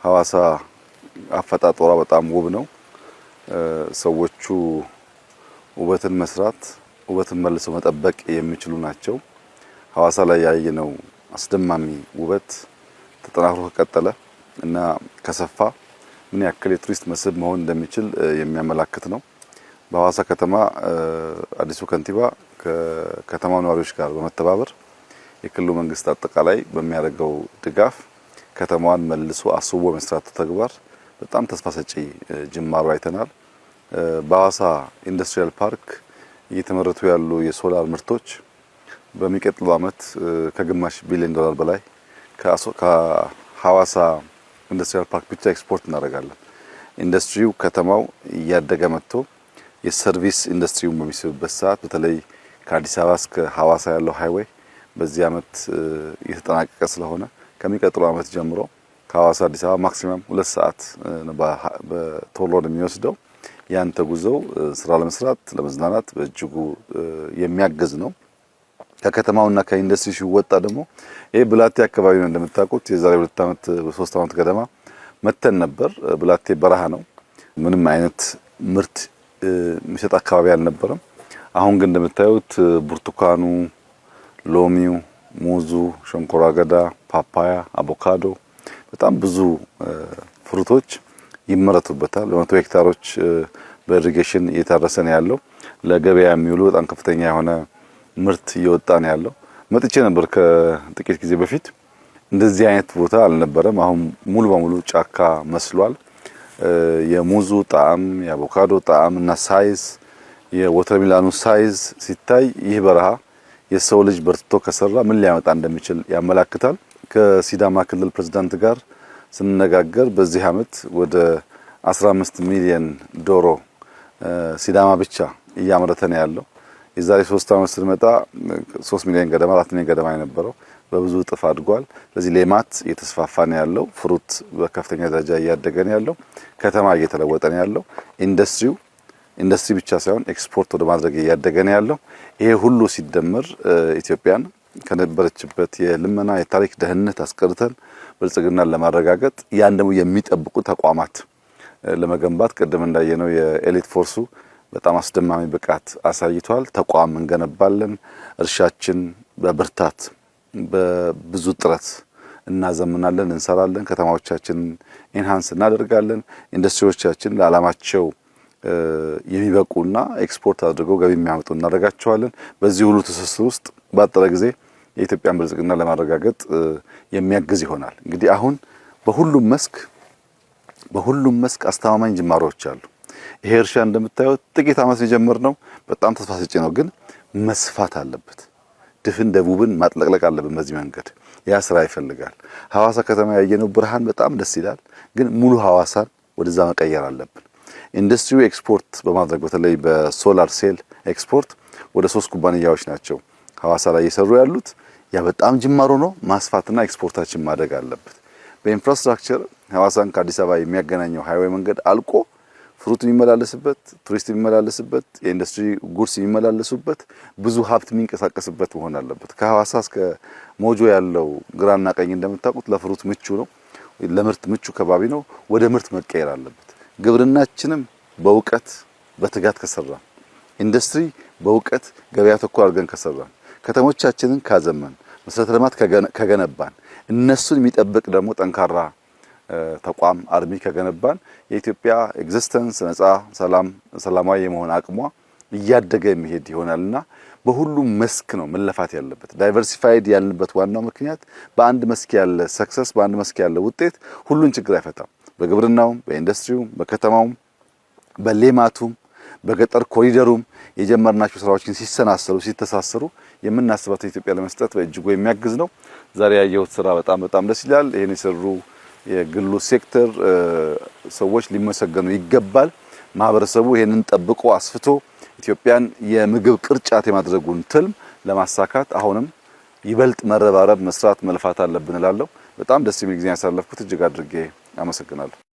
ሐዋሳ አፈጣጠሯ በጣም ውብ ነው። ሰዎቹ ውበትን መስራት፣ ውበትን መልሶ መጠበቅ የሚችሉ ናቸው። ሐዋሳ ላይ ያየነው አስደማሚ ውበት ተጠናክሮ ከቀጠለ እና ከሰፋ ምን ያክል የቱሪስት መስህብ መሆን እንደሚችል የሚያመላክት ነው። በሐዋሳ ከተማ አዲሱ ከንቲባ ከከተማው ነዋሪዎች ጋር በመተባበር የክልሉ መንግስት አጠቃላይ በሚያደርገው ድጋፍ ከተማዋን መልሶ አስቦ መስራት ተግባር በጣም ተስፋ ሰጪ ጅማሮ አይተናል። በሐዋሳ ኢንዱስትሪያል ፓርክ እየተመረቱ ያሉ የሶላር ምርቶች በሚቀጥለው ዓመት ከግማሽ ቢሊዮን ዶላር በላይ ከሐዋሳ ኢንዱስትሪያል ፓርክ ብቻ ኤክስፖርት እናደርጋለን። ኢንዱስትሪው ከተማው እያደገ መጥቶ የሰርቪስ ኢንዱስትሪውን በሚስብበት ሰዓት በተለይ ከአዲስ አበባ እስከ ሐዋሳ ያለው ሃይዌይ በዚህ ዓመት እየተጠናቀቀ ስለሆነ ከሚቀጥለው ዓመት ጀምሮ ከሐዋሳ አዲስ አበባ ማክሲመም 2 ሰዓት በቶሎ ነው የሚወስደው። ያን ተጉዘው ስራ ለመስራት ለመዝናናት በእጅጉ የሚያግዝ ነው። ከከተማውና ከኢንዱስትሪ ሲወጣ ደግሞ ይሄ ብላቴ አካባቢ ነው። እንደምታውቁት የዛሬ 2 ዓመት 3 ዓመት ገደማ መተን ነበር። ብላቴ በረሃ ነው። ምንም አይነት ምርት የሚሰጥ አካባቢ አልነበረም። አሁን ግን እንደምታዩት ብርቱካኑ፣ ሎሚው፣ ሙዙ፣ ሸንኮራ አገዳ፣ ፓፓያ፣ አቮካዶ በጣም ብዙ ፍሩቶች ይመረቱበታል። በመቶ ሄክታሮች በኢሪጌሽን እየታረሰ ነው ያለው። ለገበያ የሚውሉ በጣም ከፍተኛ የሆነ ምርት እየወጣ ነው ያለው። መጥቼ ነበር ከጥቂት ጊዜ በፊት። እንደዚህ አይነት ቦታ አልነበረም። አሁን ሙሉ በሙሉ ጫካ መስሏል። የሙዙ ጣዕም፣ የአቮካዶ ጣዕም እና ሳይዝ፣ የወተርሚላኑ ሳይዝ ሲታይ ይህ በረሃ የሰው ልጅ በርትቶ ከሰራ ምን ሊያመጣ እንደሚችል ያመላክታል። ከሲዳማ ክልል ፕሬዝዳንት ጋር ስንነጋገር በዚህ ዓመት ወደ 15 ሚሊዮን ዶሮ ሲዳማ ብቻ እያመረተ ነው ያለው። የዛሬ 3 ዓመት ስንመጣ 3 ሚሊዮን ገደማ 4 ሚሊዮን ገደማ የነበረው በብዙ እጥፍ አድጓል። ስለዚህ ሌማት እየተስፋፋ ነው ያለው። ፍሩት በከፍተኛ ደረጃ እያደገ ነው ያለው። ከተማ እየተለወጠ ነው ያለው። ኢንዱስትሪ ብቻ ሳይሆን ኤክስፖርት ወደ ማድረግ እያደገ ነው ያለው። ይሄ ሁሉ ሲደመር ኢትዮጵያን ከነበረችበት የልመና የታሪክ ደህንነት አስቀርተን ብልጽግናን ለማረጋገጥ ያን ደግሞ የሚጠብቁ ተቋማት ለመገንባት ቅድም እንዳየነው የኤሊት ፎርሱ በጣም አስደማሚ ብቃት አሳይቷል። ተቋም እንገነባለን። እርሻችን በብርታት በብዙ ጥረት እናዘምናለን፣ እንሰራለን። ከተማዎቻችን ኢንሃንስ እናደርጋለን። ኢንዱስትሪዎቻችን ለዓላማቸው የሚበቁና ኤክስፖርት አድርገው ገቢ የሚያመጡ እናደርጋቸዋለን። በዚህ ሁሉ ትስስር ውስጥ ባጠረ ጊዜ የኢትዮጵያን ብልጽግና ለማረጋገጥ የሚያግዝ ይሆናል። እንግዲህ አሁን በሁሉም መስክ አስተማማኝ ጅማሮች አሉ። ይሄ እርሻ እንደምታዩት ጥቂት ዓመት የጀመርነው በጣም ተስፋ ሰጪ ነው፣ ግን መስፋት አለበት። ድፍን ደቡብን ማጥለቅለቅ አለብን። በዚህ መንገድ ያ ስራ ይፈልጋል። ሐዋሳ ከተማ ያየነው ብርሃን በጣም ደስ ይላል፣ ግን ሙሉ ሐዋሳን ወደዛ መቀየር አለብን። ኢንዱስትሪው ኤክስፖርት በማድረግ በተለይ በሶላር ሴል ኤክስፖርት ወደ 3 ኩባንያዎች ናቸው ሐዋሳ ላይ እየሰሩ ያሉት። ያ በጣም ጅማሮ ነው። ማስፋትና ኤክስፖርታችን ማደግ አለበት። በኢንፍራስትራክቸር ሐዋሳን ከአዲስ አበባ የሚያገናኘው ሃይዌይ መንገድ አልቆ ፍሩት የሚመላለስበት፣ ቱሪስት የሚመላለስበት፣ የኢንዱስትሪ ጉድስ የሚመላለሱበት፣ ብዙ ሀብት የሚንቀሳቀስበት መሆን አለበት። ከሐዋሳ እስከ ሞጆ ያለው ግራና ቀኝ እንደምታውቁት ለፍሩት ምቹ ነው፣ ለምርት ምቹ ከባቢ ነው። ወደ ምርት መቀየር አለበት። ግብርናችንም በእውቀት በትጋት ከሰራን፣ ኢንዱስትሪ በእውቀት ገበያ ተኮር አድርገን ከሰራን፣ ከተሞቻችንን ካዘመን፣ መሰረተ ልማት ከገነባን፣ እነሱን የሚጠብቅ ደግሞ ጠንካራ ተቋም አርሚ ከገነባን የኢትዮጵያ ኤግዚስተንስ ነፃ ሰላማዊ የመሆን አቅሟ እያደገ የሚሄድ ይሆናልና በሁሉም መስክ ነው መለፋት ያለበት። ዳይቨርሲፋይድ ያልንበት ዋናው ምክንያት በአንድ መስክ ያለ ሰክሰስ፣ በአንድ መስክ ያለ ውጤት ሁሉን ችግር አይፈታም። በግብርናውም፣ በኢንዱስትሪውም፣ በከተማውም፣ በሌማቱም፣ በገጠር ኮሪደሩም የጀመርናቸው ስራዎችን ሲሰናሰሉ ሲተሳሰሩ የምናስባት ኢትዮጵያ ለመስጠት በእጅጉ የሚያግዝ ነው። ዛሬ ያየሁት ስራ በጣም ደስ ይላል። ይሄን የሰሩ የግሉ ሴክተር ሰዎች ሊመሰገኑ ይገባል። ማህበረሰቡ ይሄንን ጠብቆ አስፍቶ ኢትዮጵያን የምግብ ቅርጫት የማድረጉን ትልም ለማሳካት አሁንም ይበልጥ መረባረብ፣ መስራት፣ መልፋት አለብን እላለሁ። በጣም ደስ የሚል ጊዜ ያሳለፍኩት እጅግ አድርጌ አመሰግናለሁ።